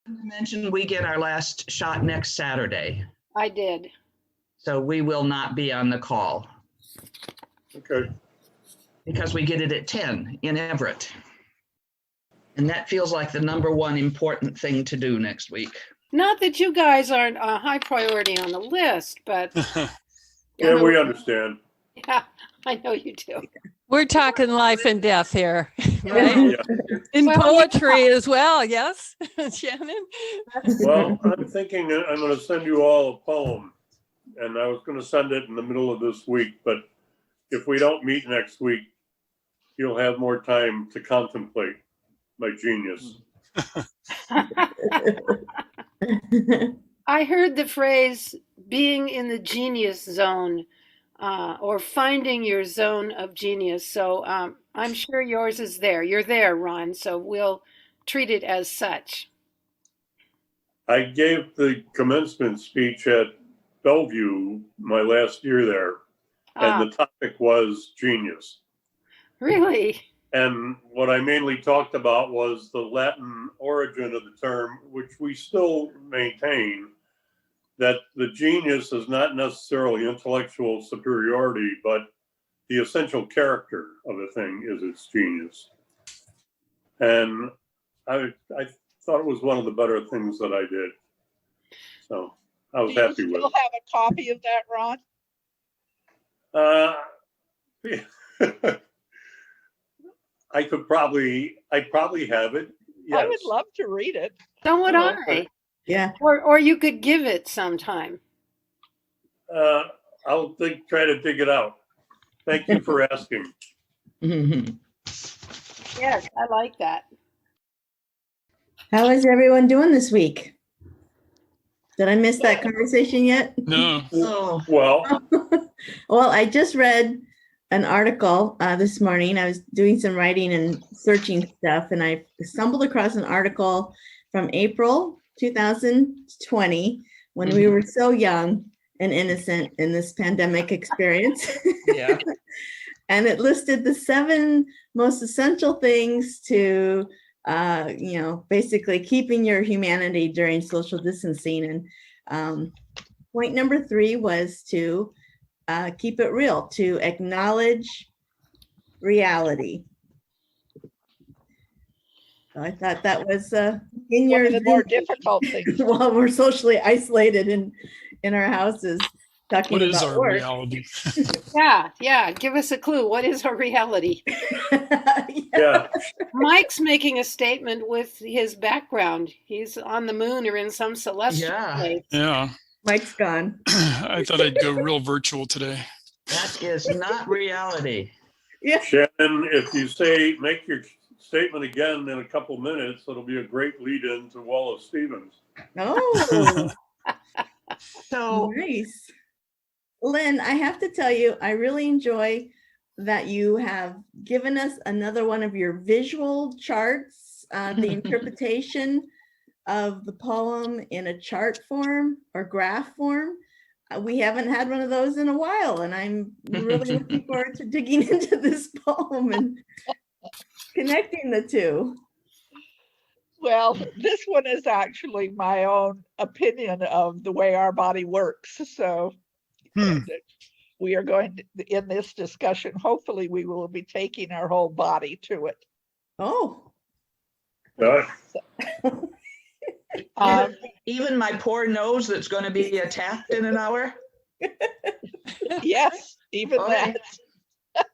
You mentioned we get our last shot next Saturday, I did. so we will not be on the call Okay. because we get it at 10 in Everett. And that feels like the number one important thing to do next week. Not that you guys aren't a high priority on the list, but Yeah, we understand. yeah, I know you do. We're talking life and death here, right? Yeah. In Well, poetry as well, yes, Shannon? Well, I'm thinking I'm going to send you all a poem, and I was going to send it in the middle of this week, but if we don't meet next week, you'll have more time to contemplate my genius. I heard the phrase being in the genius zone or finding your zone of genius. So I'm sure yours is there. You're there, Ron. So we'll treat it as such. I gave the commencement speech at Bellevue my last year there, and the topic was genius. Really? And what I mainly talked about was the Latin origin of the term, which we still maintain, that the genius is not necessarily intellectual superiority, but the essential character of a thing is its genius. And I thought it was one of the better things that I did. So I was happy with it. Do you still have a copy of that, Ron? I'd probably have it. Yes. I would love to read it. So would I. Okay. Yeah. Or you could give it sometime. I'll try to dig it out. Thank you for asking. Yes, I like that. How is everyone doing this week? Did I miss that conversation yet? No. Oh, Well, Well, I just read an article this morning. I was doing some writing and searching stuff, and I stumbled across an article from April 2020 when we were so young and innocent in this pandemic experience. yeah. And it listed the 7 most essential things to, basically keeping your humanity during social distancing. And point number 3 was to keep it real, to acknowledge reality. So I thought that was in One your of the more difficult things. while we're socially isolated in our houses talking What is about our work. reality? Yeah. Give us a clue. What is our reality? yeah. Mike's making a statement with his background. He's on the moon or in some celestial Yeah. place. Yeah. Mike's gone. I thought I'd go real virtual today. That is not reality. Yeah. Shannon, if you make your statement again in a couple minutes, it'll be a great lead-in to Wallace Stevens. Oh, So nice. Lynn, I have to tell you, I really enjoy that you have given us another one of your visual charts, the interpretation of the poem in a chart form or graph form. We haven't had one of those in a while, and I'm really looking forward to digging into this poem and connecting the two. Well, this one is actually my own opinion of the way our body works. So we are going to, in this discussion, hopefully we will be taking our whole body to it. Oh. even my poor nose that's going to be attacked in an hour. Yes, even Okay. that.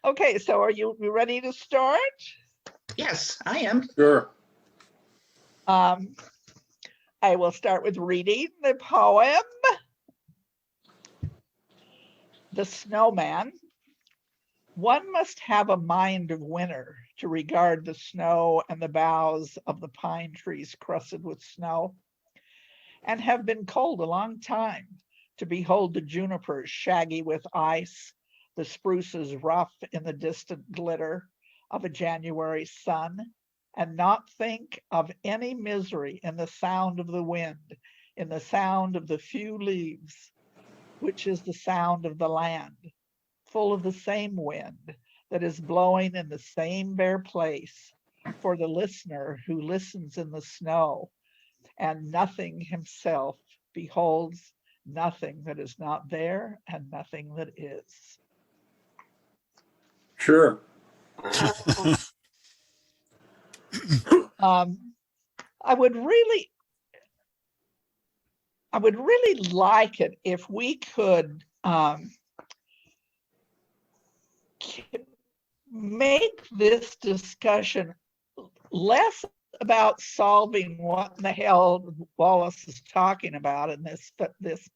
Okay, so are you ready to start? Yes, I am. Sure. I will start with reading the poem. The Snowman. One must have a mind of winter to regard the snow and the boughs of the pine trees crusted with snow, and have been cold a long time to behold the junipers shaggy with ice, the spruces rough in the distant glitter of a January sun, and not think of any misery in the sound of the wind, in the sound of the few leaves, which is the sound of the land, full of the same wind that is blowing in the same bare place, for the listener who listens in the snow, and nothing himself beholds nothing that is not there and nothing that is. Sure. I would really like it if we could make this discussion less about solving what the hell Wallace is talking about in this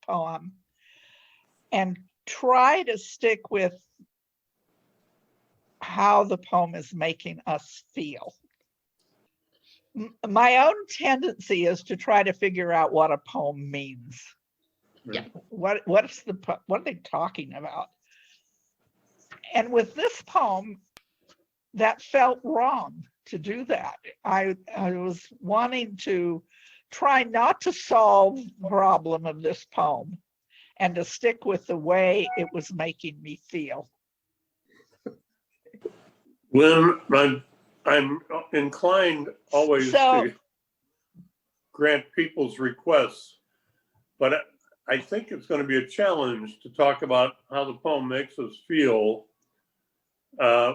poem, and try to stick with how the poem is making us feel. My own tendency is to try to figure out what a poem means. Yeah. What are they talking about? And with this poem, that felt wrong to do that. I was wanting to try not to solve the problem of this poem and to stick with the way it was making me feel. Lynn, I'm inclined always to grant people's requests, but I think it's going to be a challenge to talk about how the poem makes us feel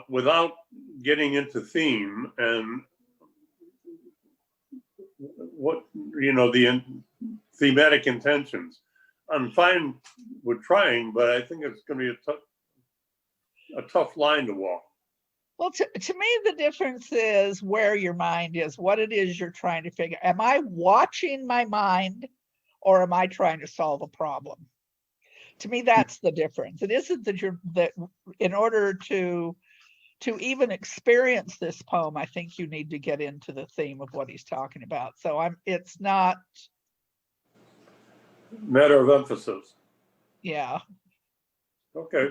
without getting into theme and what, the thematic intentions. I'm fine with trying, but I think it's going to be a tough line to walk. Well, to me, the difference is where your mind is, what it is you're trying to figure. Am I watching my mind, or am I trying to solve a problem? To me, that's the difference. It isn't that in order to even experience this poem, I think you need to get into the theme of what he's talking about. So it's not matter of emphasis. Yeah. Okay.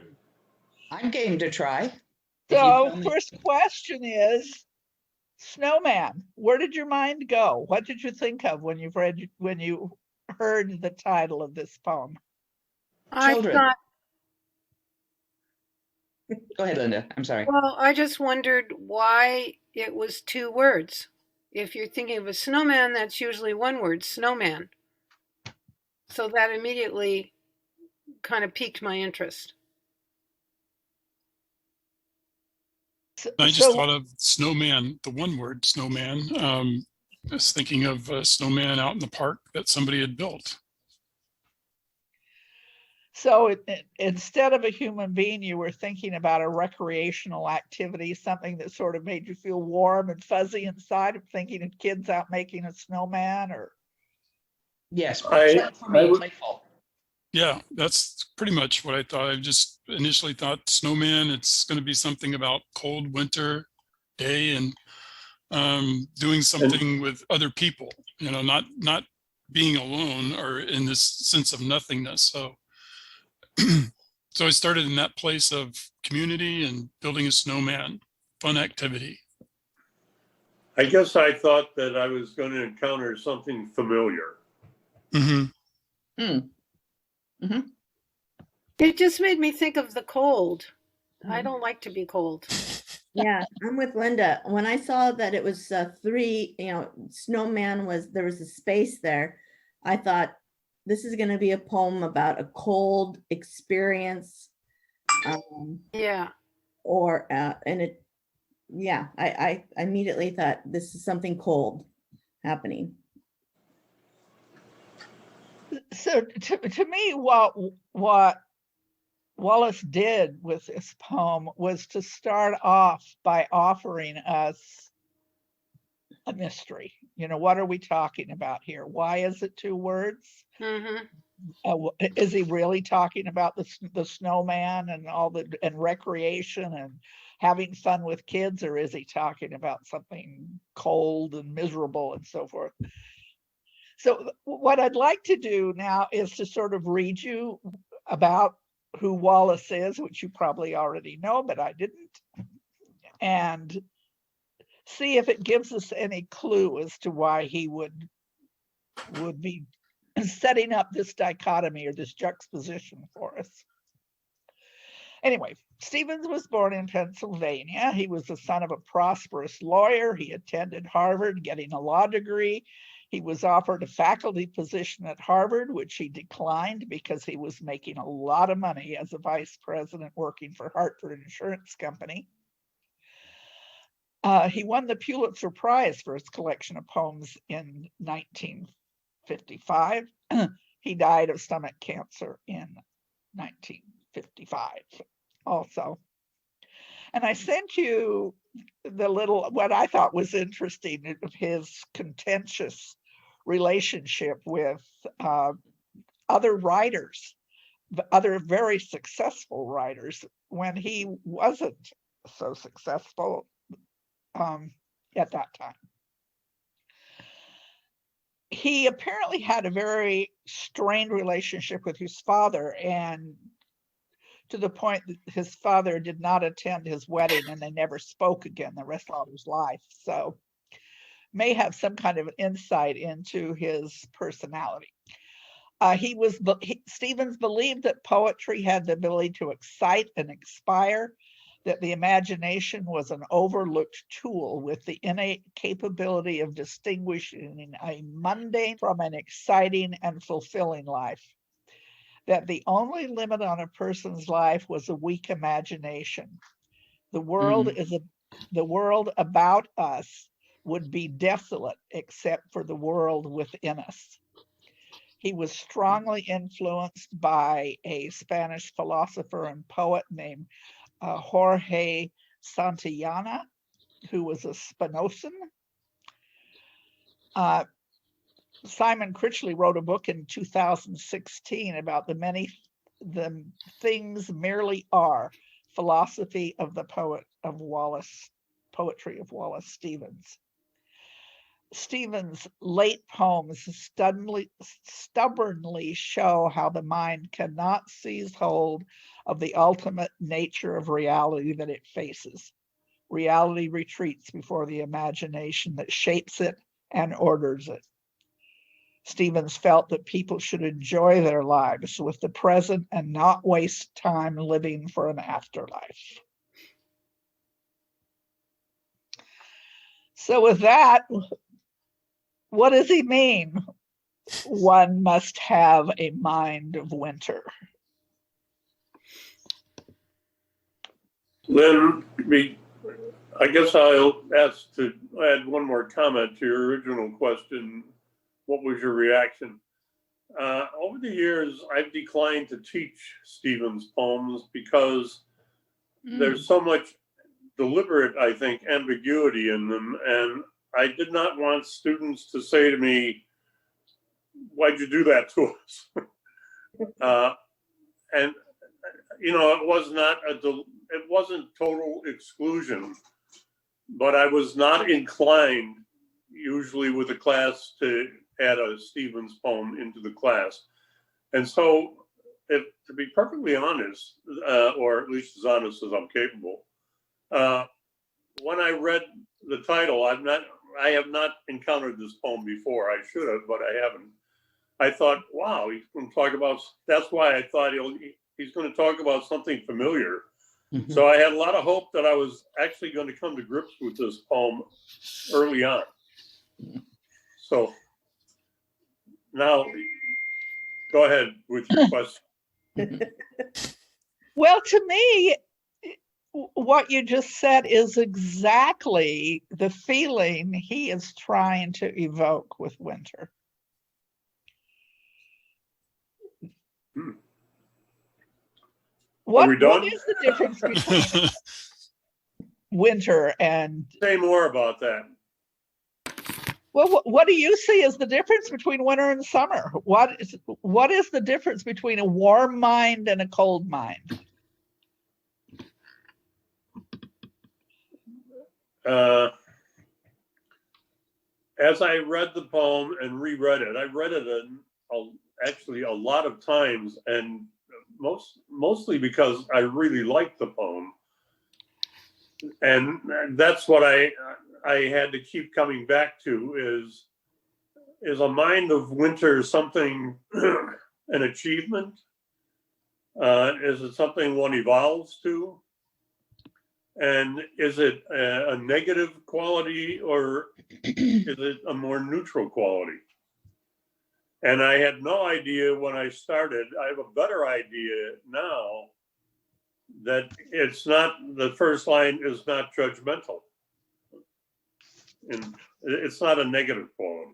I'm game to try. So first question is, snowman, where did your mind go? What did you think of when you heard the title of this poem? Children. Go ahead, Linda. I'm sorry. Well, I just wondered why it was 2 words. If you're thinking of a snowman, that's usually 1 word, snowman. So that immediately kind of piqued my interest. I just thought of snowman, the 1 word snowman. I was thinking of a snowman out in the park that somebody had built. So instead of a human being, you were thinking about a recreational activity, something that sort of made you feel warm and fuzzy inside, of thinking of kids out making a snowman, or? Yes, playful. Yeah, that's pretty much what I thought. I just initially thought snowman, it's going to be something about cold winter day and doing something with other people, not being alone or in this sense of nothingness. So so I started in that place of community and building a snowman, fun activity. I guess I thought that I was going to encounter something familiar. Mm-hmm. Mm-hmm. It just made me think of the cold. I don't like to be cold. Yeah, I'm with Linda. When I saw that it was 3, snowman there was a space there, I thought this is going to be a poem about a cold experience. Yeah. I immediately thought this is something cold happening. So to me, what Wallace did with this poem was to start off by offering us a mystery. What are we talking about here? Why is it 2 words? Mm-hmm. Is he really talking about the snowman and recreation and having fun with kids, or is he talking about something cold and miserable and so forth? So what I'd like to do now is to sort of read you about who Wallace is, which you probably already know, but I didn't, and see if it gives us any clue as to why he would be setting up this dichotomy or this juxtaposition for us. Anyway, Stevens was born in Pennsylvania. He was the son of a prosperous lawyer. He attended Harvard, getting a law degree. He was offered a faculty position at Harvard, which he declined because he was making a lot of money as a vice president working for Hartford Insurance Company. He won the Pulitzer Prize for his collection of poems in 1955. He died of stomach cancer in 1955 also. And I sent you the little, what I thought was interesting of his contentious relationship with other writers, other very successful writers, when he wasn't so successful at that time. He apparently had a very strained relationship with his father, and to the point that his father did not attend his wedding and they never spoke again the rest of his life. So may have some kind of an insight into his personality. Stevens believed that poetry had the ability to excite and inspire, that the imagination was an overlooked tool with the innate capability of distinguishing a mundane from an exciting and fulfilling life, that the only limit on a person's life was a weak imagination. The world the world about us would be desolate except for the world within us. He was strongly influenced by a Spanish philosopher and poet named Jorge Santayana, who was a Spinozan. Simon Critchley wrote a book in 2016 about the things merely are, philosophy of the poetry of Wallace Stevens. Stevens' late poems stubbornly show how the mind cannot seize hold of the ultimate nature of reality that it faces. Reality retreats before the imagination that shapes it and orders it. Stevens felt that people should enjoy their lives with the present and not waste time living for an afterlife. So with that, what does he mean? One must have a mind of winter. Lynn, I guess I'll ask to add one more comment to your original question. What was your reaction? Over the years, I've declined to teach Stevens' poems because there's so much deliberate, I think, ambiguity in them. And I did not want students to say to me, why'd you do that to us? And, you know, it wasn't total exclusion, but I was not inclined, usually with a class, to add a Stevens poem into the class. And so, to be perfectly honest, or at least as honest as I'm capable, when I read the title, I have not encountered this poem before. I should have, but I haven't. I thought, wow, he's going to talk about, that's why I thought he's going to talk about something familiar. Mm-hmm. So I had a lot of hope that I was actually going to come to grips with this poem early on. So now, go ahead with your question. Well, to me, what you just said is exactly the feeling he is trying to evoke with winter. What is the difference between winter and... Say more about that. Well, what do you see as the difference between winter and summer? What is the difference between a warm mind and a cold mind? As I read the poem and reread it, I read it actually a lot of times, and mostly because I really liked the poem. And that's what I had to keep coming back to is a mind of winter something, an achievement? Is it something one evolves to? And is it a negative quality or is it a more neutral quality? And I had no idea when I started. I have a better idea now that it's not, the first line is not judgmental. And it's not a negative quality.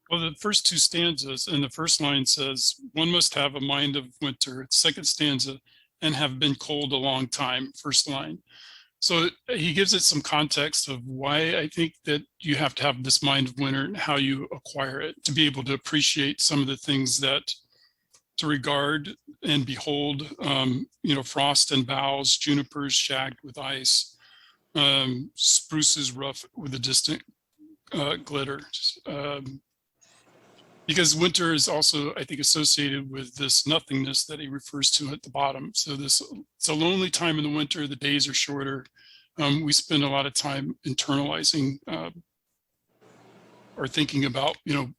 Well, the first two stanzas, and the first line says, one must have a mind of winter. Second stanza, and have been cold a long time, first line. So he gives it some context of why I think that you have to have this mind of winter and how you acquire it to be able to appreciate some of the things that to regard and behold, frost and boughs, junipers shagged with ice, spruces rough with a distant glitter. Because winter is also, I think, associated with this nothingness that he refers to at the bottom. So it's a lonely time in the winter. The days are shorter. We spend a lot of time internalizing or thinking about,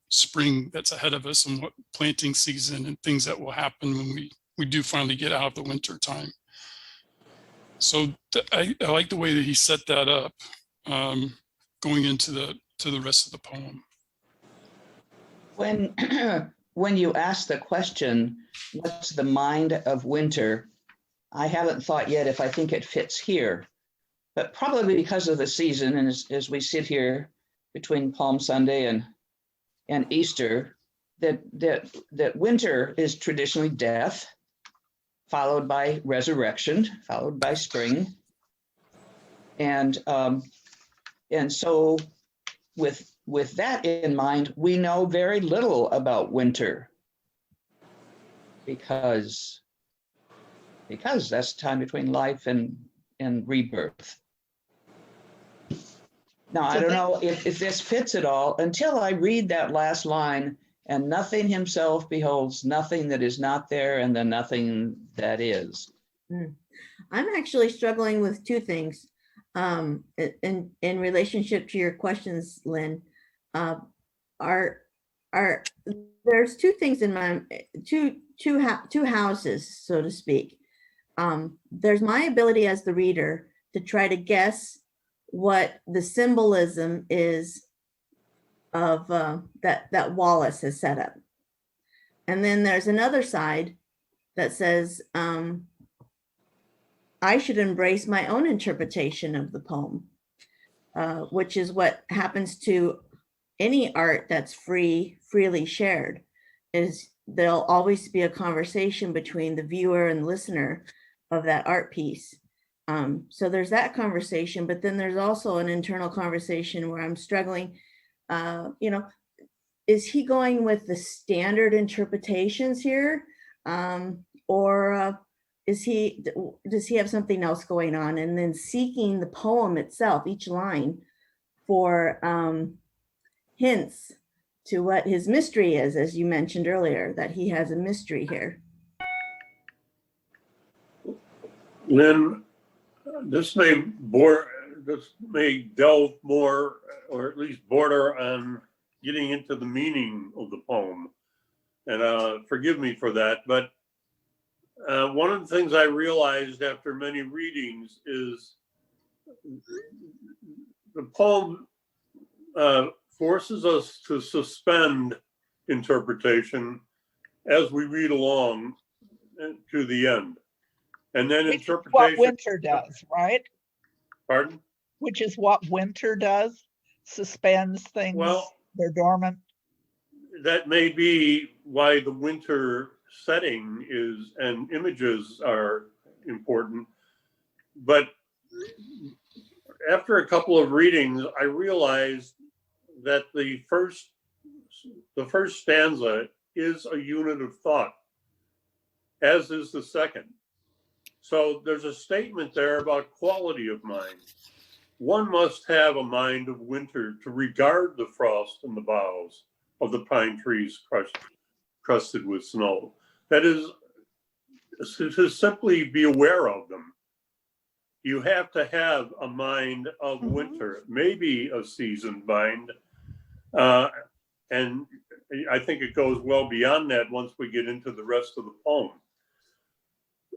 spring that's ahead of us and what planting season and things that will happen when we do finally get out of the winter time. So I like the way that he set that up, going into the rest of the poem. When you ask the question, what's the mind of winter? I haven't thought yet if I think it fits here, but probably because of the season, and as we sit here between Palm Sunday and Easter, that winter is traditionally death, followed by resurrection, followed by spring, and so with that in mind, we know very little about winter because that's the time between life and rebirth. Now, I don't know if this fits at all until I read that last line, and nothing himself beholds, nothing that is not there, and then nothing that is. I'm actually struggling with two things in relationship to your questions, Lynn. There's two things in my two houses, so to speak. There's my ability as the reader to try to guess what the symbolism is of that Wallace has set up, and then there's another side that says I should embrace my own interpretation of the poem, which is what happens to any art that's freely shared. Is there'll always be a conversation between the viewer and listener of that art piece. So there's that conversation, but then there's also an internal conversation where I'm struggling. Is he going with the standard interpretations here, or does he have something else going on? And then seeking the poem itself, each line, for hints to what his mystery is, as you mentioned earlier, that he has a mystery here. Lynn, this may delve more, or at least border on getting into the meaning of the poem. And forgive me for that, but one of the things I realized after many readings is the poem forces us to suspend interpretation as we read along to the end. And then Which interpretation. is what winter does, right? Pardon? Which is what winter does, suspends things, Well, they're dormant. That may be why the winter setting is and images are important. But after a couple of readings, I realized that the first stanza is a unit of thought, as is the second. So there's a statement there about quality of mind. One must have a mind of winter to regard the frost and the boughs of the pine trees crusted with snow. That is, to simply be aware of them. You have to have a mind of winter, maybe a seasoned mind. And I think it goes well beyond that once we get into the rest of the poem.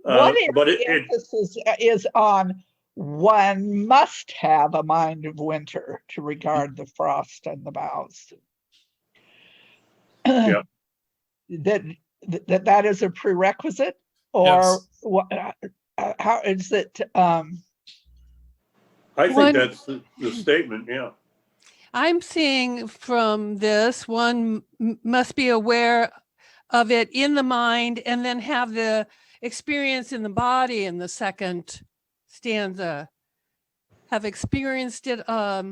What emphasis is on one must have a mind of winter to regard the frost and the boughs. Yeah. That is a prerequisite, or what? How is it? I think One- that's the statement. Yeah. I'm seeing from this one must be aware of it in the mind and then have the experience in the body in the second stanza. Have experienced it a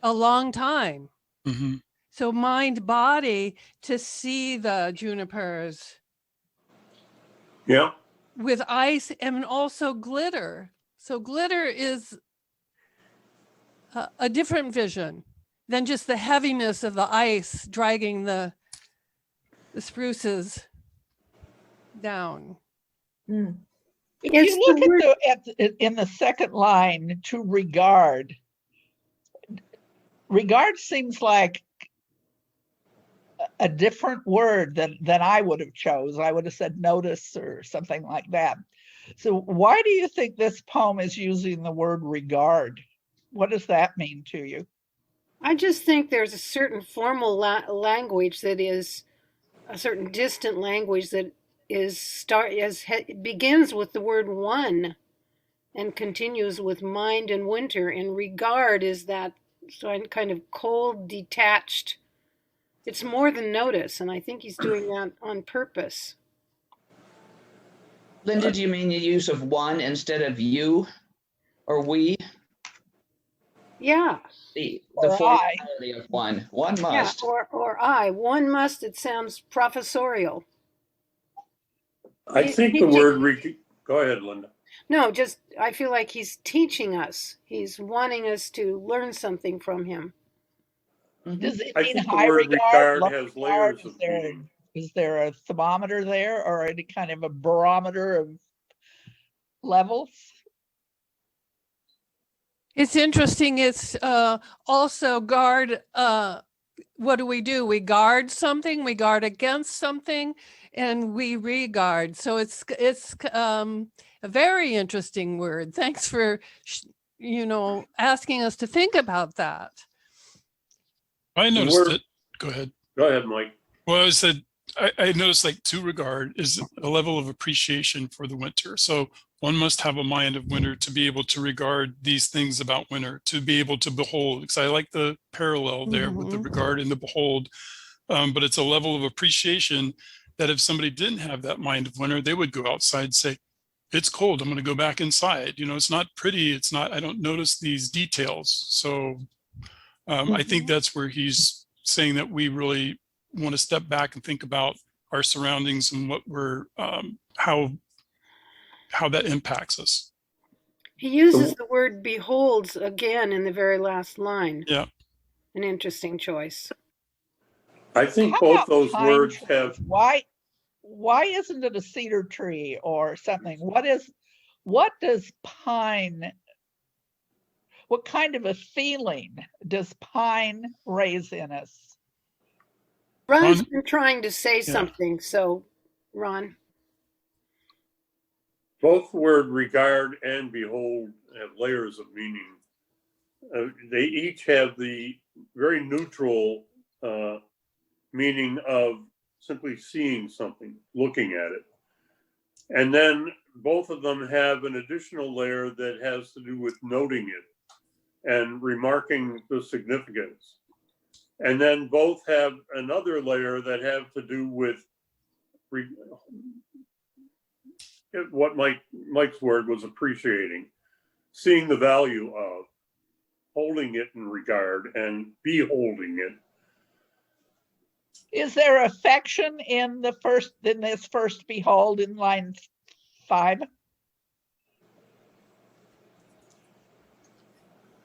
long time. Mhm. So mind body to see the junipers Yeah. with ice and also glitter. So glitter is a different vision than just the heaviness of the ice dragging the spruces down. Mm. If It's you look the word- in the second line, to regard, regard seems like a different word than I would have chose. I would have said notice or something like that. So why do you think this poem is using the word regard? What does that mean to you? I just think there's a certain formal language that is a certain distant language that begins with the word one and continues with mind and winter, and regard is that kind of cold, detached. It's more than notice, and I think he's doing that on purpose. Linda, do you mean the use of one instead of you or we? Yeah. The Or I. formality of one. One must. Yeah, or I. One must, it sounds professorial. I think the word go ahead, Linda. No, just I feel like he's teaching us. He's wanting us to learn something from him. Does it I mean think the high word regard, regard low has regard? layers of meaning. Is there a thermometer there or any kind of a barometer of levels? It's interesting. It's also guard. What do? We guard something, we guard against something, and we regard. So it's a very interesting word. Thanks for asking us to think about that. I noticed it. Go ahead. Go ahead, Mike. Well, I said I noticed like to regard is a level of appreciation for the winter. So one must have a mind of winter to be able to regard these things about winter, to be able to behold. Because I like the parallel there with the regard and the behold. But it's a level of appreciation that if somebody didn't have that mind of winter, they would go outside and say, it's cold, I'm going to go back inside. It's not pretty. It's not, I don't notice these details. So I think that's where he's saying that we really want to step back and think about our surroundings and what we're, how that impacts us. He uses the word beholds again in the very last line. Yeah. An interesting choice. I think How both about those pine words trees? have. Why isn't it a cedar tree or something? What does pine, what kind of a feeling does pine raise in us? Ron's been trying to say something, so Ron. Both the word regard and behold have layers of meaning. They each have the very neutral meaning of simply seeing something, looking at it. And then both of them have an additional layer that has to do with noting it and remarking the significance. And then both have another layer that have to do with what Mike's word was appreciating, seeing the value of, holding it in regard and beholding it. Is there affection in this first behold in line 5?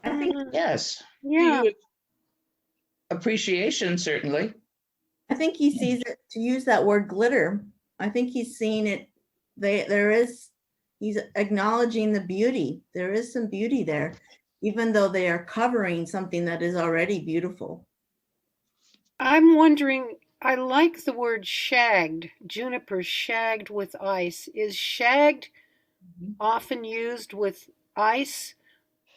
I think Yes. Yeah. Appreciation, certainly. I think he sees it, to use that word glitter. I think he's seeing it. He's acknowledging the beauty. There is some beauty there, even though they are covering something that is already beautiful. I'm wondering, I like the word shagged. Juniper shagged with ice. Is shagged often used with ice?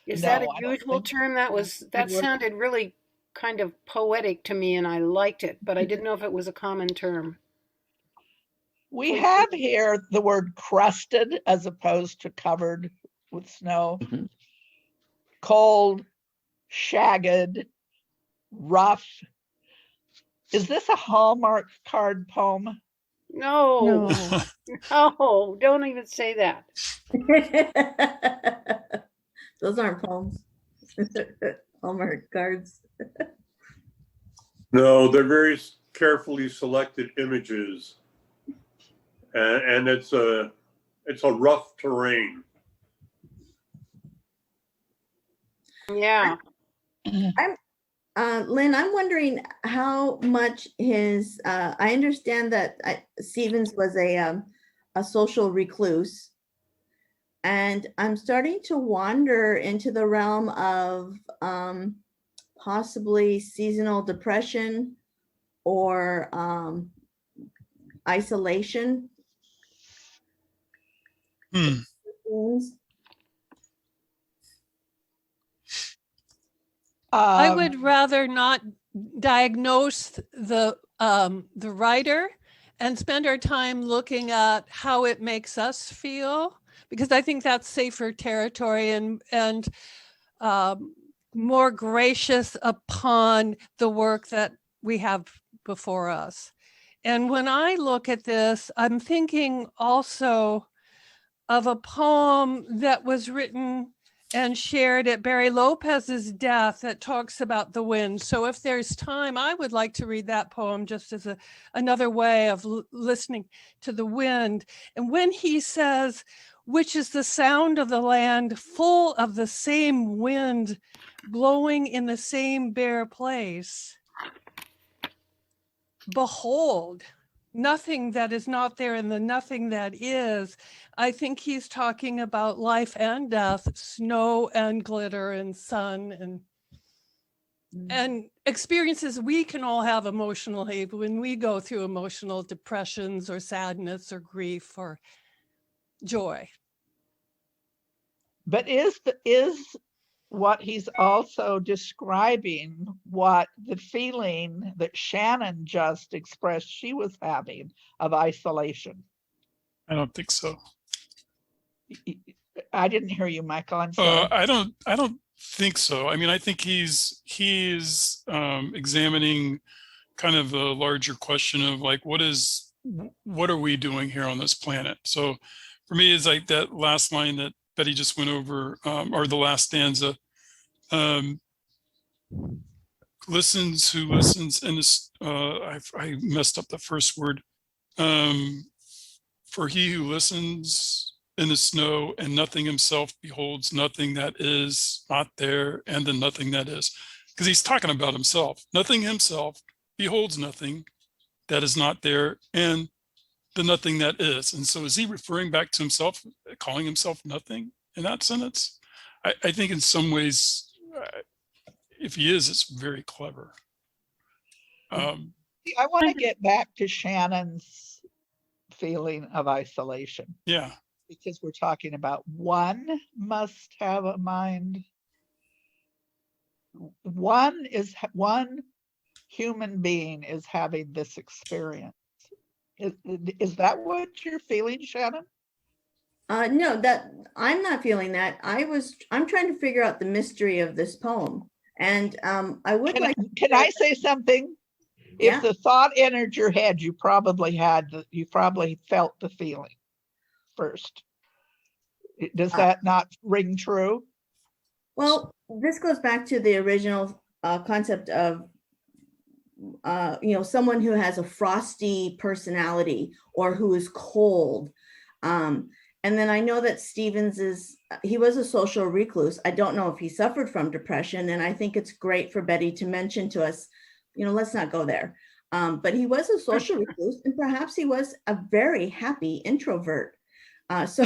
Is that a No, I don't usual think. term? That sounded really kind of poetic to me and I liked it, but I didn't know if it was a common term. We have here the word crusted as opposed to covered with snow. Mhm. Cold, shagged, rough. Is this a Hallmark card poem? No, No. no, don't even say that. Those aren't poems. Hallmark cards. No, they're very carefully selected images, and it's a rough terrain. Yeah. Lynn, I'm wondering how much I understand that Stevens was a social recluse. And I'm starting to wander into the realm of possibly seasonal depression or isolation. I would rather not diagnose the writer and spend our time looking at how it makes us feel, because I think that's safer territory and more gracious upon the work that we have before us. And when I look at this, I'm thinking also of a poem that was written and shared at Barry Lopez's death that talks about the wind. So if there's time, I would like to read that poem just as another way of listening to the wind. And when he says, which is the sound of the land full of the same wind blowing in the same bare place, behold, nothing that is not there and the nothing that is. I think he's talking about life and death, snow and glitter and sun and experiences we can all have emotionally when we go through emotional depressions or sadness or grief or joy. But is what he's also describing what the feeling that Shannon just expressed she was having of isolation? I don't think so. I didn't hear you, Michael. I'm sorry. I don't think so. I mean, I think he's examining kind of a larger question of like, what are we doing here on this planet? So for me, it's like that last line that Betty just went over, or the last stanza, listens who listens, and this, I messed up the first word. For he who listens in the snow and nothing himself beholds nothing that is not there and the nothing that is. Because he's talking about himself. Nothing himself beholds nothing that is not there and the nothing that is. And so is he referring back to himself, calling himself nothing in that sentence? I think in some ways, if he is, it's very clever. I want to get back to Shannon's feeling of isolation. Yeah. Because we're talking about one must have a mind. One human being is having this experience. Is that what you're feeling, Shannon? No, that I'm not feeling that. I'm trying to figure out the mystery of this poem. And I would Can I say something? Yeah. If the thought entered your head, you probably felt the feeling first. Does that not ring true? Well, this goes back to the original concept of someone who has a frosty personality or who is cold. And then I know that Stevens he was a social recluse. I don't know if he suffered from depression. And I think it's great for Betty to mention to us, let's not go there. But he was a social recluse, and perhaps he was a very happy introvert. So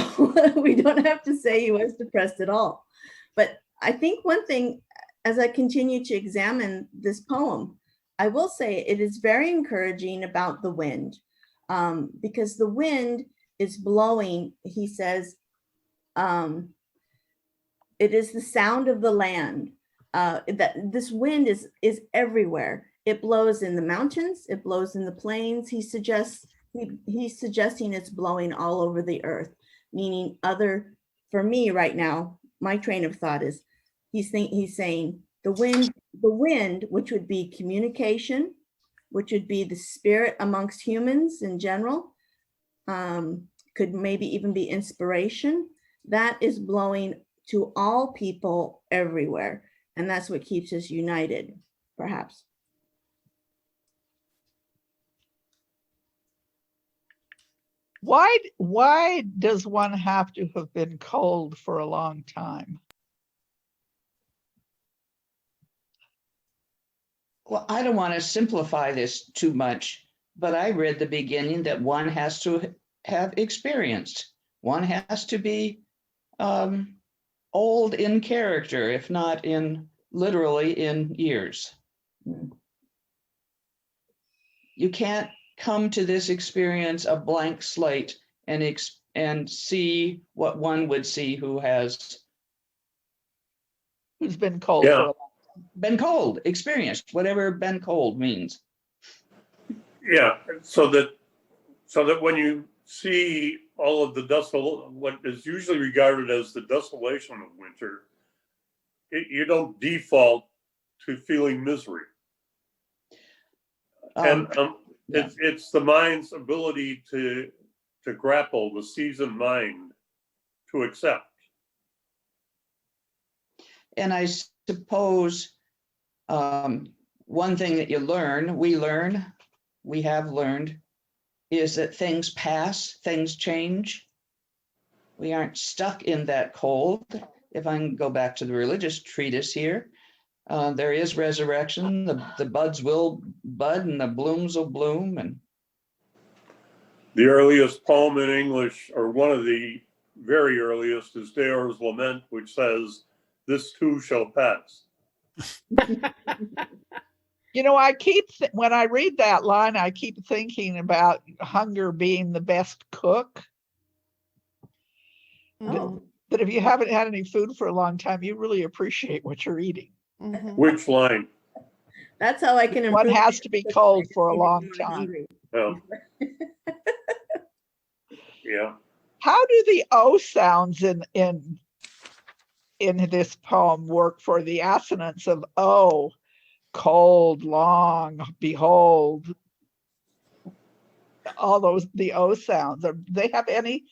we don't have to say he was depressed at all. But I think one thing, as I continue to examine this poem, I will say it is very encouraging about the wind, because the wind is blowing, he says, It is the sound of the land. That this wind is everywhere. It blows in the mountains. It blows in the plains. He's suggesting it's blowing all over the earth, meaning for me right now, my train of thought is he's saying the wind, which would be communication, which would be the spirit amongst humans in general, could maybe even be inspiration, that is blowing to all people everywhere. And that's what keeps us united, perhaps. Why does one have to have been cold for a long time? Well, I don't want to simplify this too much, but I read the beginning that one has to have experienced. One has to be old in character, if not literally in years. You can't come to this experience a blank slate and see what one would see who's been cold Yeah. for a long been cold, experienced, whatever been cold means. Yeah, so that when you see all of what is usually regarded as the desolation of winter, you don't default to feeling misery. And yeah. it's the mind's ability to grapple, the seasoned mind to accept. And I suppose one thing that we have learned, is that things pass, things change. We aren't stuck in that cold. If I can go back to the religious treatise here, there is resurrection. The buds will bud and the blooms will bloom. And The earliest poem in English, or one of the very earliest, is Deor's Lament, which says, "This too shall pass." You know, when I read that line, I keep thinking about hunger being the best cook. Oh, That if you haven't had any food for a long time, you really appreciate what you're eating. Mhm. Which line? that's how I can improve. One has to be cold for a long I'm time. hungry. Yeah. Yeah. How do the O sounds in this poem work for the assonance of O? Cold, long, behold, all the O sounds. Do they have any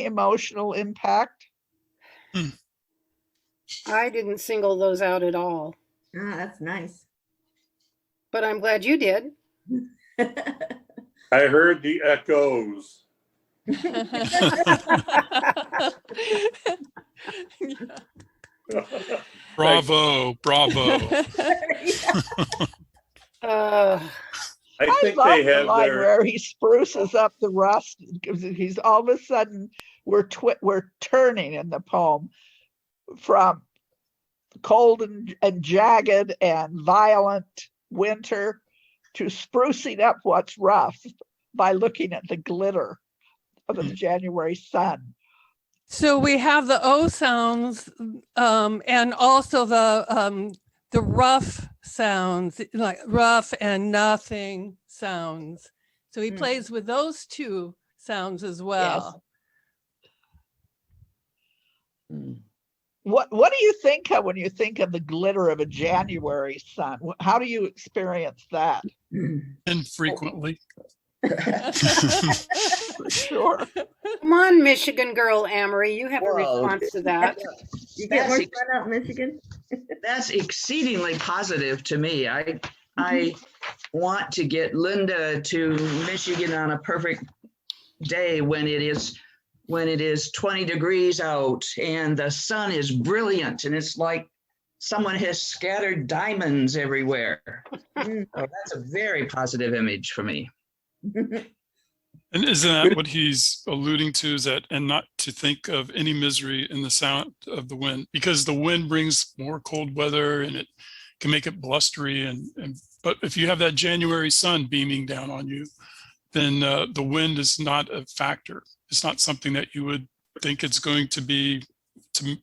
emotional impact? I didn't single those out at all, Ah, that's nice. but I'm glad you did. I heard the echoes. Bravo, bravo. Uh, I think love they the have line their. where he spruces up the rust, because he's all of a sudden we're turning in the poem from cold and jagged and violent winter to sprucing up what's rough by looking at the glitter of the January sun. So we have the O sounds, and also the rough sounds, like rough and nothing sounds. So he plays with those two sounds as well. Mm. What do you think of when you think of the glitter of a January sun? How do you experience that? Infrequently. For sure. come on, Michigan girl Amory, you have a Whoa. response to that. You get more That's fun out in Michigan? That's exceedingly positive to me. I want to get Linda to Michigan on a perfect day when it is 20 degrees out and the sun is brilliant and it's like someone has scattered diamonds everywhere. So that's a very positive image for me. And isn't that what he's alluding to, is that, and not to think of any misery in the sound of the wind, because the wind brings more cold weather and it can make it blustery. But if you have that January sun beaming down on you, then the wind is not a factor. It's not something that you would think it's going to be to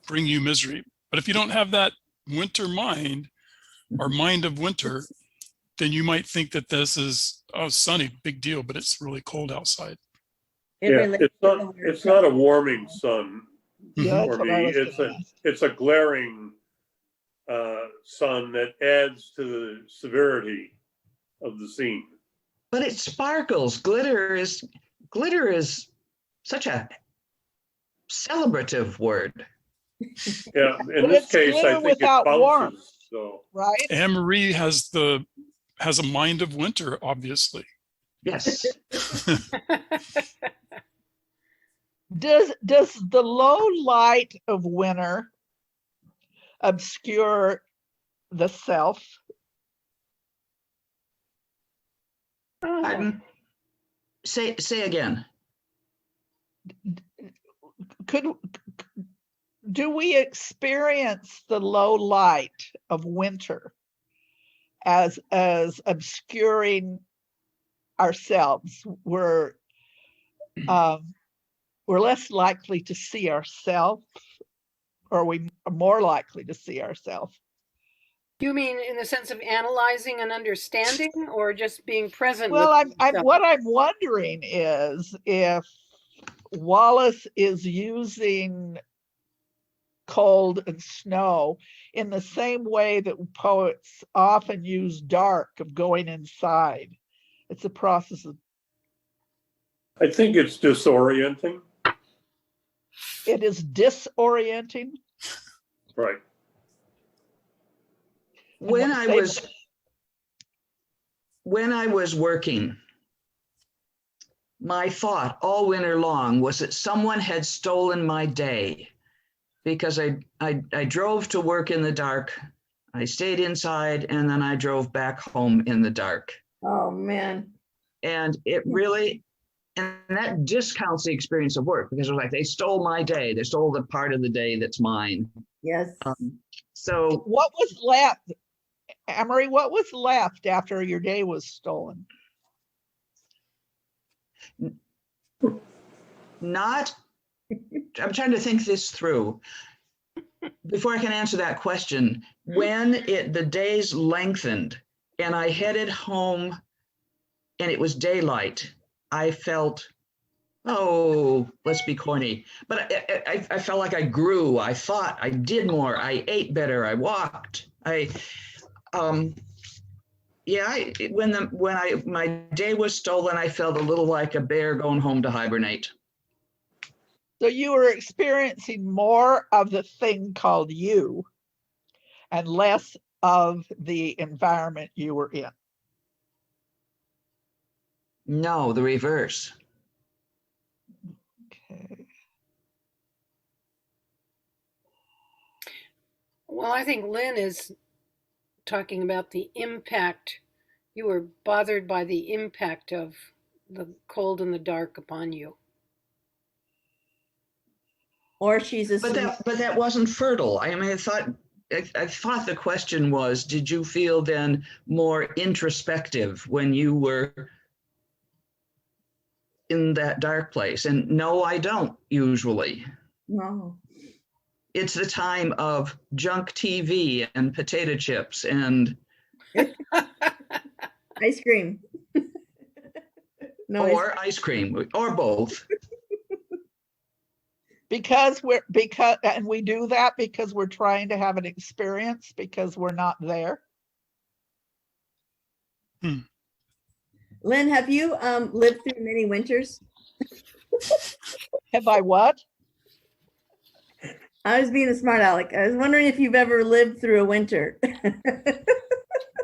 bring you misery. But if you don't have that winter mind or mind of winter, then you might think that this is, oh, sunny, big deal, but it's really cold outside. It Yeah, relates it's to not, the word it's not a trouble. warming sun Yeah, for that's what I me. was gonna ask. It's a glaring sun that adds to the severity of the scene. But it sparkles. Glitter is such a celebrative word. Yeah, in But this it's case, I glitter think it without warmth. bounces, so. Right? Anne Marie has a mind of winter, obviously. Yes. Does the low light of winter obscure the self? Oh, Say again. Do we experience the low light of winter as obscuring ourselves? We're less likely to see ourselves, or we are more likely to see ourselves. you mean in the sense of analyzing and understanding, or just being present Well, with yourself? what I'm wondering is if Wallace is using cold and snow in the same way that poets often use dark, of going inside. It's a process of, I think it's disorienting. it is disorienting. Right. When I was working, my thought all winter long was that someone had stolen my day, because I drove to work in the dark, I stayed inside, and then I drove back home in the dark. Oh, man. And it really, and that discounts the experience of work, because it was like, they stole my day. They stole the part of the day that's mine. Yes. So What was left, Amory, what was left after your day was stolen? I'm trying to think this through. Before I can answer that question, when the days lengthened and I headed home and it was daylight, I felt, oh, let's be corny, but I felt like I grew. I thought, I did more. I ate better. I walked. When my day was stolen, I felt a little like a bear going home to hibernate. So you were experiencing more of the thing called you and less of the environment you were in. No, the reverse. Okay. Well, I think Lynn is talking about the impact. You were bothered by the impact of the cold and the dark upon you. Or she's But assuming. that wasn't fertile. I mean, I thought the question was, did you feel then more introspective when you were in that dark place? And no, I don't usually. No. It's the time of junk TV and potato chips and Ice cream. No, or ice cream or both. And we do that because we're trying to have an experience, because we're not there. Lynn, have you lived through many winters? Have I what? I was being a smart aleck. I was wondering if you've ever lived through a winter.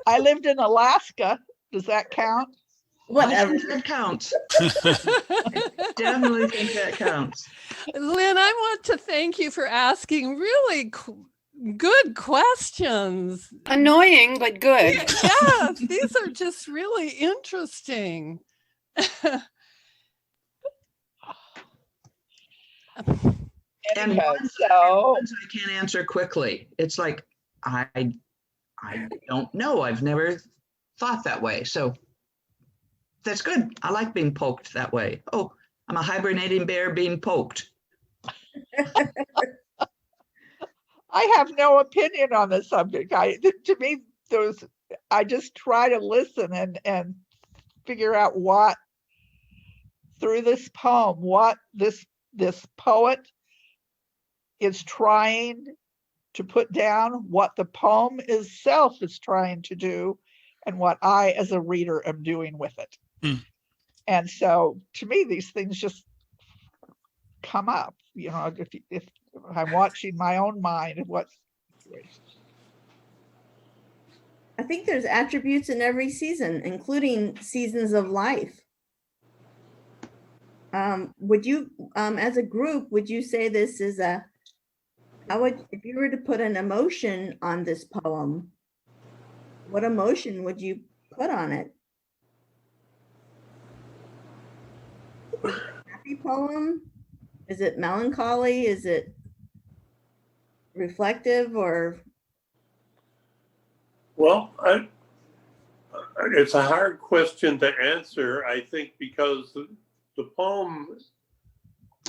I lived in Alaska. Does that count? Whatever. I think that counts. Definitely think that counts. Lynn, I want to thank you for asking really good questions. Annoying, but good. Yeah, these are just really interesting. And Okay, ones so I can't answer quickly. It's like, I don't know. I've never thought that way. So that's good. I like being poked that way. Oh, I'm a hibernating bear being poked. I have no opinion on the subject. To me, I just try to listen and figure out what, through this poem, what this poet is trying to put down, what the poem itself is trying to do, and what I, as a reader, am doing with it. Mm. And so, to me, these things just come up. You know, if I'm watching my own mind and what situation. I think there's attributes in every season, including seasons of life. Would you, as a group, would you say this is if you were to put an emotion on this poem, what emotion would you put on it? Is it a happy poem? Is it melancholy? Is it reflective or? Well, it's a hard question to answer, I think, because the poem,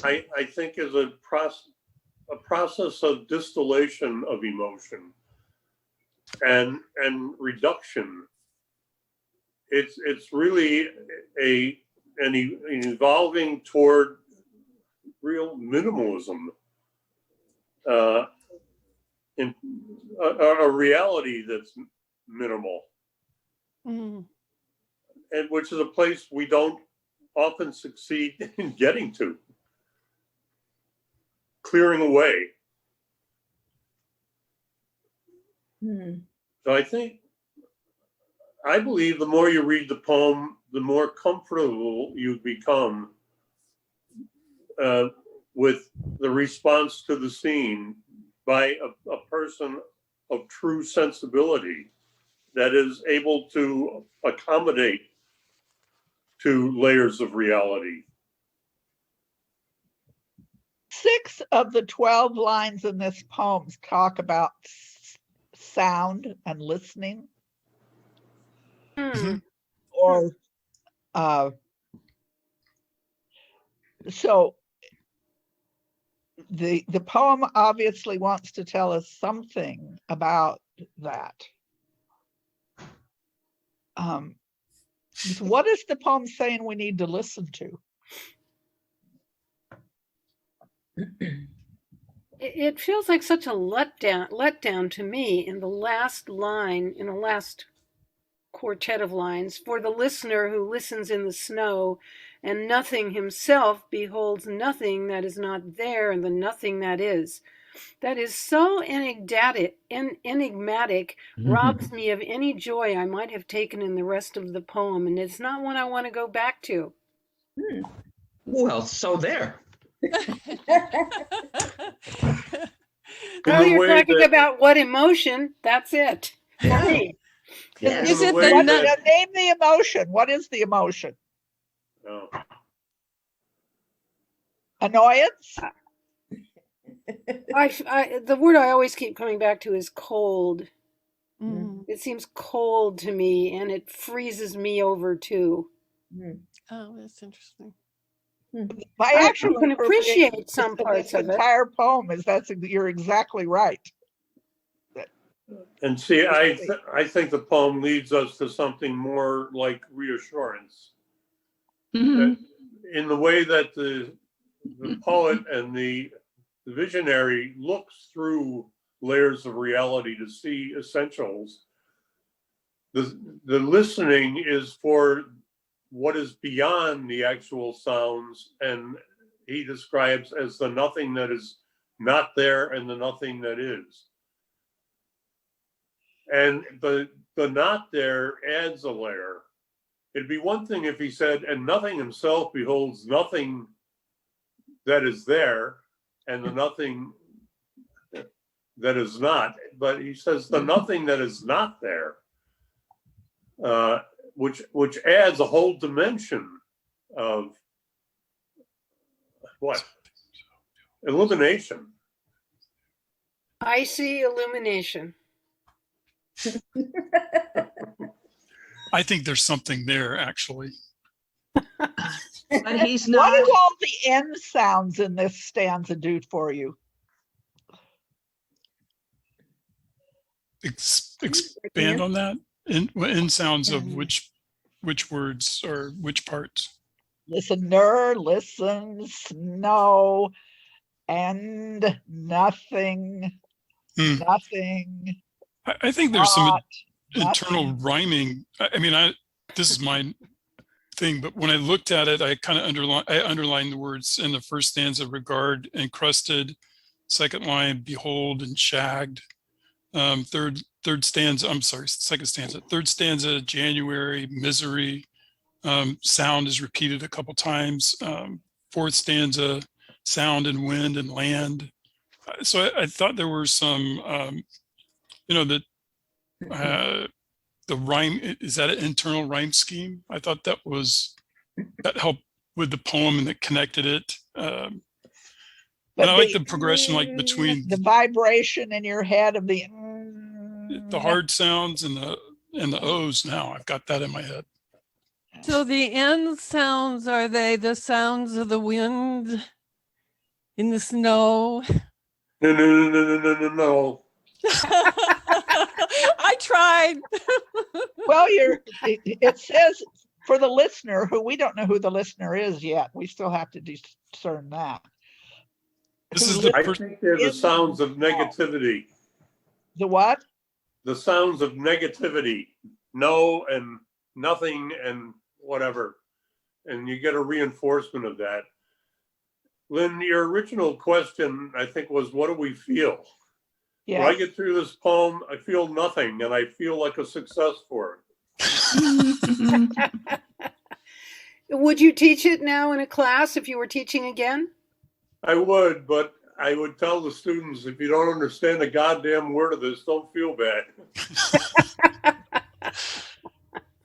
I think, is a process of distillation of emotion and reduction. It's really an evolving toward real minimalism, in a reality that's minimal, Mm. and which is a place we don't often succeed in getting to. Clearing away. So I believe the more you read the poem, the more comfortable you become with the response to the scene by a person of true sensibility that is able to accommodate to layers of reality. 6 of the 12 lines in this poem talk about sound and listening. Or so the poem obviously wants to tell us something about that. What is the poem saying we need to listen to? It feels like such a letdown to me in the last line, in the last quartet of lines, for the listener who listens in the snow and nothing himself beholds nothing that is not there and the nothing that is. That is so enigmatic, robs me of any joy I might have taken in the rest of the poem, and it's not one I want to go back to. Well, so there. Oh, you're talking about what emotion? That's it for me. Yes. Is it Name the emotion. What is the emotion? Oh. Annoyance? The word I always keep coming back to is cold. Mm. It seems cold to me, and it freezes me over too. Oh, that's interesting. My actual can appreciate some parts this of it. entire poem is you're exactly right. And see, I think the poem leads us to something more like reassurance. Mhm. In the way that the poet and the visionary looks through layers of reality to see essentials, the listening is for what is beyond the actual sounds, and he describes as the nothing that is not there and the nothing that is. And the not there adds a layer. It'd be one thing if he said, and nothing himself beholds nothing that is there and the nothing that is not. But he says the nothing that is not there, which adds a whole dimension of what? Illumination. I see illumination. I think there's something there, actually. But he's What not. do all the N sounds in this stanza do for you? Expand on that. In sounds of which words or which parts? Listener, listen, snow, and nothing, Hmm. nothing, I think there's some not, internal nothing. rhyming. I mean, this is my thing, but when I looked at it, I kind of underlined the words in the first stanza: regard, encrusted. Second line, behold and shagged. Third stanza, I'm sorry, second stanza. Third stanza, January, misery. Sound is repeated a couple times. Fourth stanza, sound and wind and land. So I thought there were some, the rhyme, is that an internal rhyme scheme? I thought that helped with the poem and that connected it. But and I like the progression, like between the vibration in your head of the the hard sounds and the O's. Now I've got that in my head. So the N sounds, are they the sounds of the wind in the snow? No. I tried. Well, it says for the listener, who we don't know who the listener is yet. We still have to discern that. This is I think they're the sounds of negativity. The what? The sounds of negativity. No and nothing and whatever. And you get a reinforcement of that. Lynn, your original question, I think, was what do we feel? Yes. When I get through this poem, I feel nothing and I feel like a success for it. Would you teach it now in a class if you were teaching again? I would, but I would tell the students, if you don't understand a goddamn word of this, don't feel bad.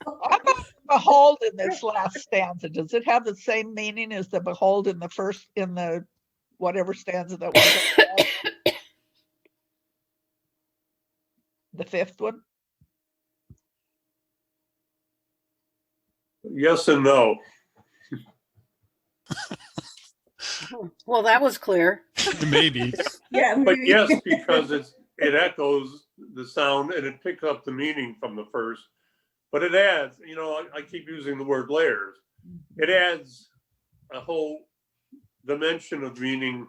How about behold in this last stanza? Does it have the same meaning as the behold in the whatever stanza that was? The fifth one? Yes and no. Well, that was clear. Maybe. Yeah, But maybe. yes, because it echoes the sound and it picks up the meaning from the first. But it adds, I keep using the word layers. It adds a whole dimension of meaning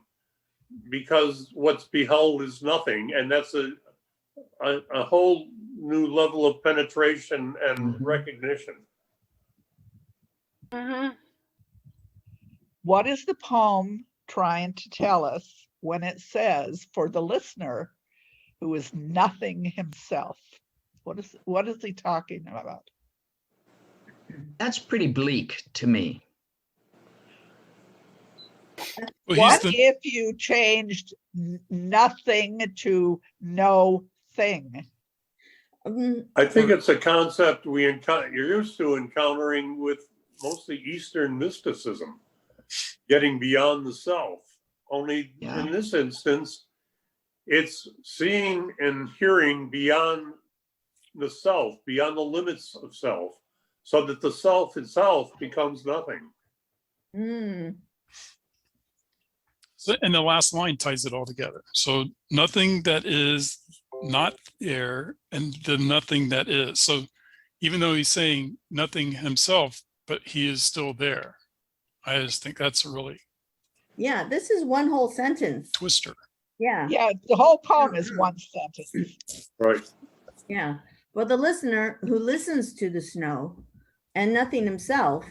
because what's beheld is nothing. And that's a whole new level of penetration and recognition. Mm-hmm. What is the poem trying to tell us when it says for the listener who is nothing himself? What is he talking about? That's pretty bleak to me. Well, What if you changed nothing to no thing? I think it's a concept you're used to encountering with mostly Eastern mysticism, getting beyond the self. Only in this instance, it's seeing and hearing beyond the self, beyond the limits of self, so that the self itself becomes nothing. So, and the last line ties it all together. So nothing that is not there and the nothing that is. So even though he's saying nothing himself, but he is still there. I just think that's a really This is one whole sentence. twister. Yeah. Yeah, the whole poem is one sentence. Right. Yeah. For the listener who listens to the snow and nothing himself,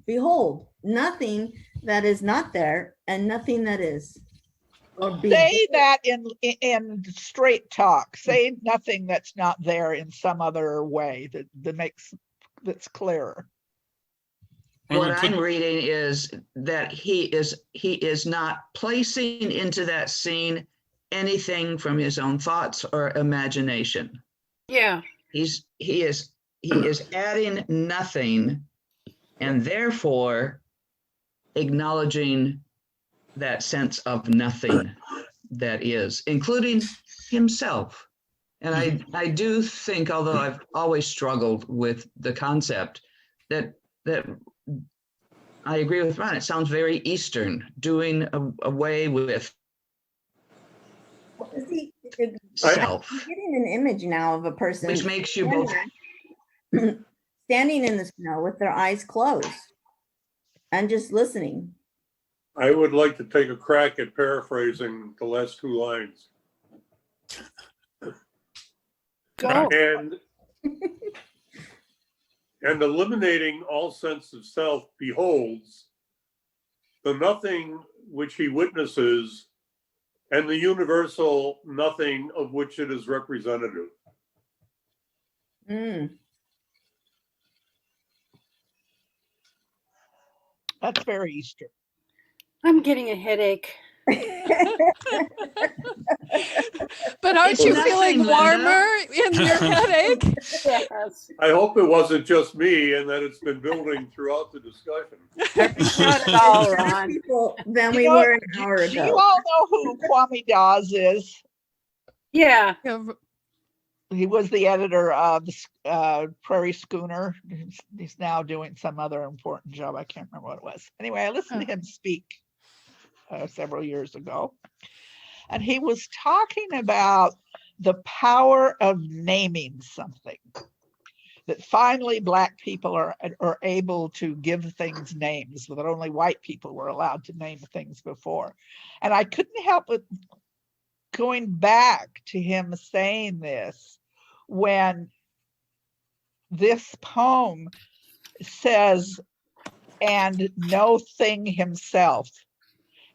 behold, nothing that is not there and nothing that is. Say that in straight talk. Say nothing that's not there in some other way that's clearer. What I'm reading is that he is not placing into that scene anything from his own thoughts or imagination. Yeah. He is adding nothing and therefore acknowledging that sense of nothing that is, including himself. And I do think, although I've always struggled with the concept, that I agree with Ron. It sounds very Eastern, doing away with See, self, I'm getting an image now of a person which makes you both. standing in the snow with their eyes closed and just listening. I would like to take a crack at paraphrasing the last two lines. Go. And eliminating all sense of self beholds the nothing which he witnesses and the universal nothing of which it is representative. That's very Eastern. I'm getting a headache. But aren't It's you nothing, feeling Linda. warmer in your headache? Yes. I hope it wasn't just me and that it's been building throughout the discussion. Not at all, Ron. People than You we know, were an hour Do you ago. all know who Kwame Dawes is? Yeah. Yeah, He was the editor of the Prairie Schooner. He's now doing some other important job. I can't remember what it was. Anyway, I listened to him speak several years ago. And he was talking about the power of naming something. That finally Black people are able to give things names that only white people were allowed to name things before. And I couldn't help but going back to him saying this when this poem says, and no thing himself.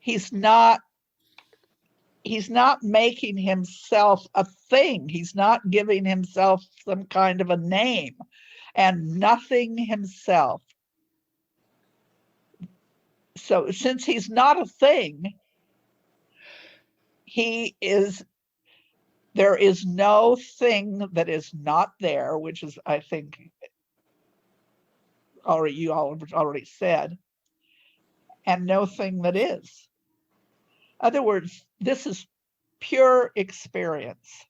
He's not making himself a thing. He's not giving himself some kind of a name, and nothing himself. So since he's not a thing, there is no thing that is not there, which is, I think, you all have already said, and no thing that is. In other words, this is pure experience.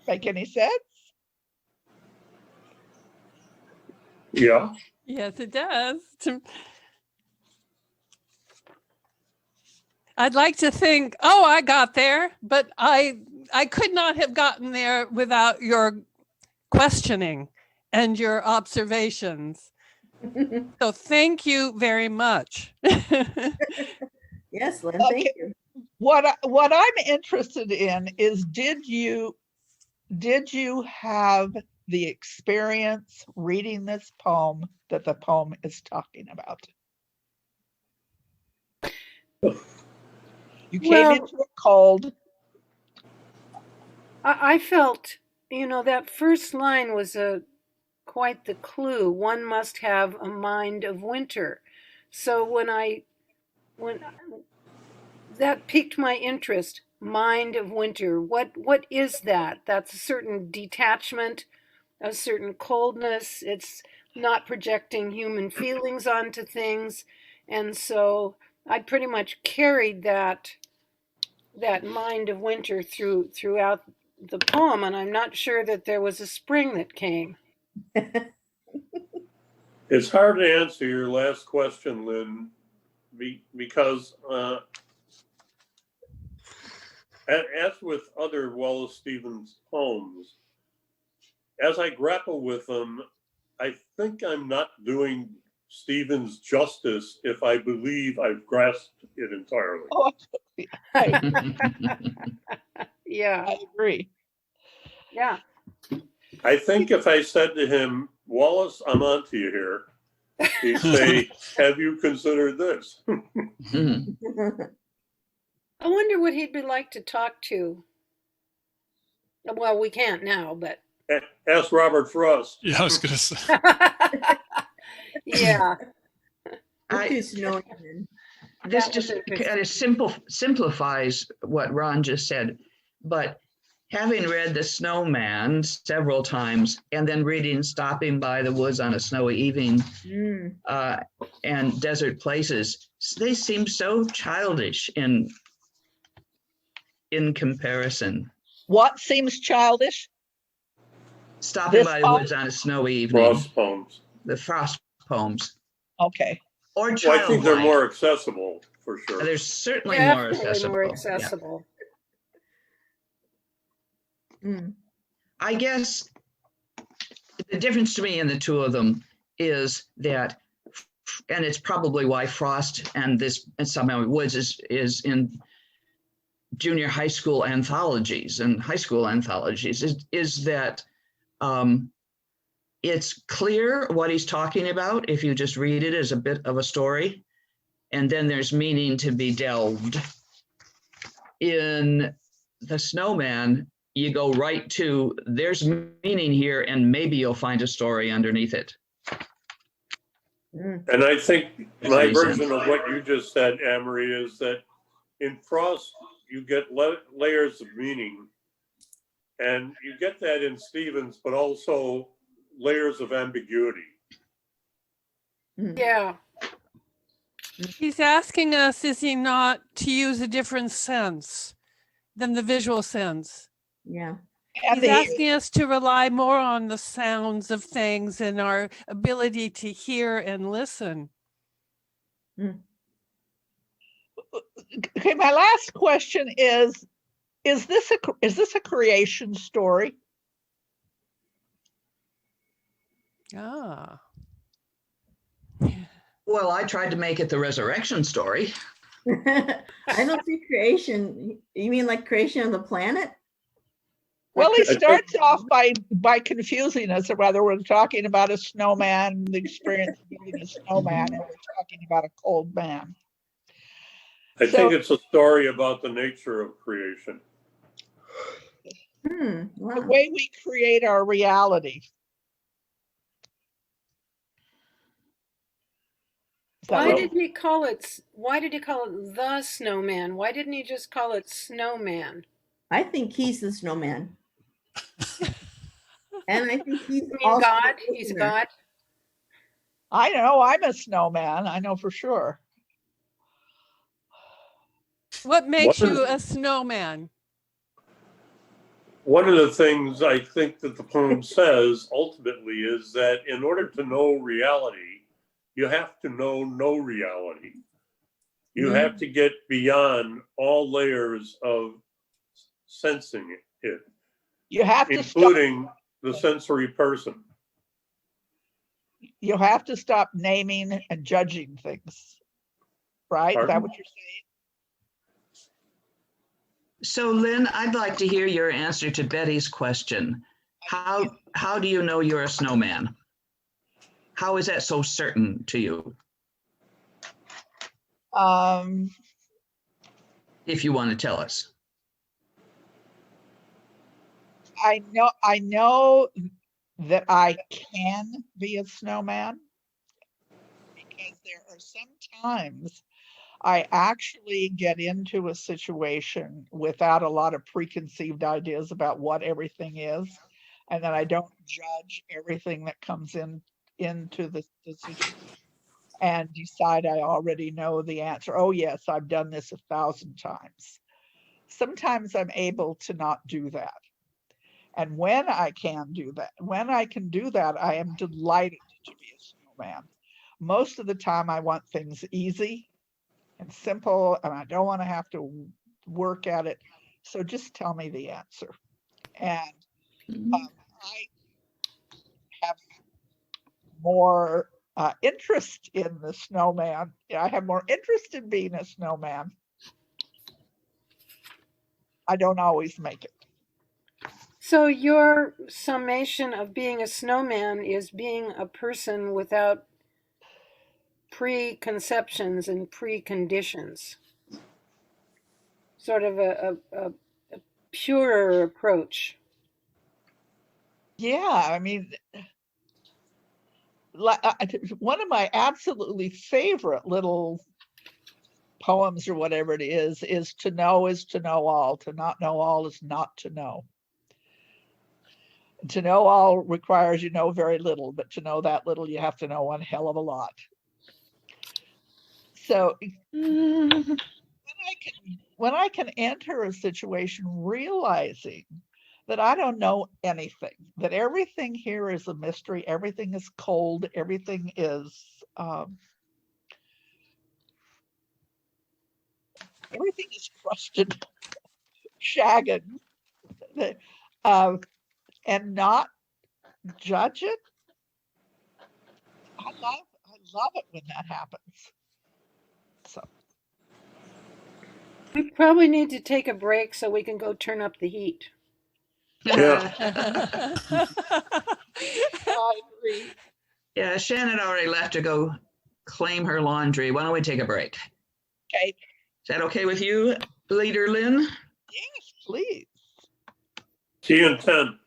Make any sense? Yeah. yes, it does. I'd like to think, oh, I got there, but I could not have gotten there without your questioning and your observations. So thank you very much. Yes, Lynn, thank you. What I'm interested in is, did you have the experience reading this poem that the poem is talking about? You came into it cold. I felt, that first line was quite the clue. One must have a mind of winter. So when that piqued my interest, mind of winter. What is that? That's a certain detachment, a certain coldness. It's not projecting human feelings onto things. And so I pretty much carried that mind of winter throughout the poem, and I'm not sure that there was a spring that came. It's hard to answer your last question, Lynn, because as with other Wallace Stevens poems, as I grapple with them, I think I'm not doing Stevens justice if I believe I've grasped it entirely. Oh, Yeah, I agree. yeah. I think if I said to him, Wallace, I'm on to you here, he'd say, have you considered this? I wonder what he'd be like to talk to. Well, we can't now, but Ask Robert Frost. Yeah, I was going to say. yeah. This just kind of simplifies what Ron just said, but having read The Snowman several times and then reading Stopping by the Woods on a Snowy Evening and Desert Places, they seem so childish in comparison. What seems childish? Stopping This by the poem? woods on a snowy evening. Frost poems. The frost poems. Okay. Or Well, I think they're childlike. more accessible for sure. They're certainly more Definitely accessible. more Yeah. accessible. Mm. I guess the difference to me in the two of them is that, and it's probably why Frost and somehow Woods is in junior high school anthologies and high school anthologies, is that it's clear what he's talking about if you just read it as a bit of a story, and then there's meaning to be delved. In The Snowman, you go right to, there's meaning here, and maybe you'll find a story underneath it. Mm. And I think my Makes sense. version of what you just said, Amory, is that in Frost, you get layers of meaning. And you get that in Stevens, but also layers of ambiguity. Mm. Yeah. He's asking us, is he not, to use a different sense than the visual sense? Yeah. And He's asking us to rely more on the sounds of things and our ability to hear and listen. okay, my last question is this a creation story? Ah. Well, I tried to make it the resurrection story. I don't see creation. You mean like creation of the planet? Well, he I think- starts off by confusing us, or rather, we're talking about a snowman, the experience of being a snowman, and we're talking about a cold man. I So- think it's a story about the nature of creation. The Wow. way we create our reality. Is that Why what- did he call it the snowman? Why didn't he just call it snowman? I think he's the snowman. And I think he's You mean also God? the He's a listener. God? I know I'm a snowman. I know for sure. What makes What is- you a snowman? One of the things I think that the poem says ultimately is that in order to know reality, you have to know no reality. You have to get beyond all layers of sensing it, You have to stop. including the sensory person. You have to stop naming and judging things. Right? Is that Pardon? what you're saying? So Lynn, I'd like to hear your answer to Betty's question. How do you know you're a snowman? How is that so certain to you? If you want to tell us. I know that I can be a snowman because there are some times I actually get into a situation without a lot of preconceived ideas about what everything is, and then I don't judge everything that comes into the situation and decide I already know the answer. Oh yes, I've done this 1,000 times. Sometimes I'm able to not do that. And when I can do that, I am delighted to be a snowman. Most of the time I want things easy and simple, and I don't want to have to work at it. So just tell me the answer. And I have more interest in the snowman. I have more interest in being a snowman. I don't always make it. So your summation of being a snowman is being a person without preconceptions and preconditions. Sort of a purer approach. Yeah, I mean, one of my absolutely favorite little poems or whatever it is to know all. To not know all is not to know. To know all requires you know very little, but to know that little, you have to know one hell of a lot. So when I can enter a situation realizing that I don't know anything, that everything here is a mystery, everything is cold, everything is crusted, shagged, and not judge it. I love it when that happens. So We probably need to take a break so we can go turn up the heat. Yeah. I agree. Yeah, Shannon already left to go claim her laundry. Why don't we take a break? Okay. Is that okay with you, Leader Lynn? Yes, please. See you in 10.